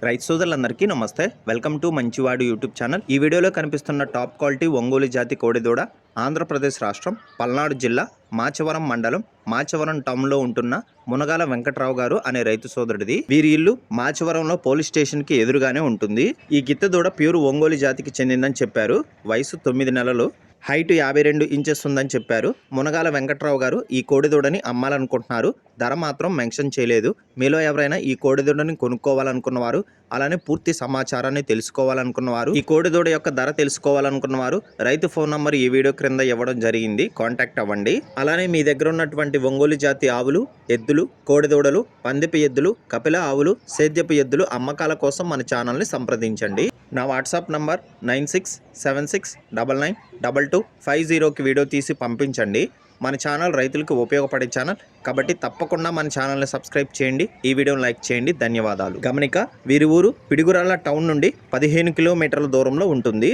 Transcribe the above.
రైతు సోదరులందరికీ నమస్తే. వెల్కమ్ టు మంచివాడు యూట్యూబ్ ఛానల్. ఈ వీడియోలో కనిపిస్తున్న టాప్ క్వాలిటీ ఒంగోలు జాతి కోడిదూడ ఆంధ్రప్రదేశ్ రాష్ట్రం పల్నాడు జిల్లా మాచవరం మండలం మాచవరం టౌన్లో ఉంటున్న మునగాల వెంకట్రావు గారు అనే రైతు సోదరుడిది. వీరి ఇల్లు మాచవరంలో పోలీస్ స్టేషన్కి ఎదురుగానే ఉంటుంది. ఈ గిత్త దూడ ప్యూర్ ఒంగోలు జాతికి చెందిందని చెప్పారు. వయసు 9 నెలలు, హైట్ 52 ఇంచెస్ ఉందని చెప్పారు. మునగాల వెంకట్రావు గారు ఈ కోడిదూడని అమ్మాలనుకుంటున్నారు. ధర మాత్రం మెన్షన్ చేయలేదు. మీలో ఎవరైనా ఈ కోడిదూడని కొనుక్కోవాలనుకున్నవారు, అలానే పూర్తి సమాచారాన్ని తెలుసుకోవాలనుకున్నవారు, ఈ కోడిదూడ యొక్క ధర తెలుసుకోవాలనుకున్నవారు రైతు ఫోన్ నంబర్ ఈ వీడియో క్రింద ఇవ్వడం జరిగింది. కాంటాక్ట్ అవ్వండి. అలానే మీ దగ్గర ఉన్నటువంటి ఒంగోలు జాతి ఆవులు, ఎద్దులు, కోడిదూడలు, పందిపి ఎద్దులు, కపిల ఆవులు, సేద్యపు ఎద్దులు అమ్మకాల కోసం మన ఛానల్ని సంప్రదించండి. నా వాట్సాప్ నంబర్ 9676992250కి వీడియో తీసి పంపించండి. మన ఛానల్ రైతులకు ఉపయోగపడే ఛానల్ కాబట్టి తప్పకుండా మన ఛానల్ని సబ్స్క్రైబ్ చేయండి. ఈ వీడియోని లైక్ చేయండి. ధన్యవాదాలు. గమనిక, వీరి ఊరు పిడుగురాళ్ళ టౌన్ నుండి 15 కిలోమీటర్ల దూరంలో ఉంటుంది.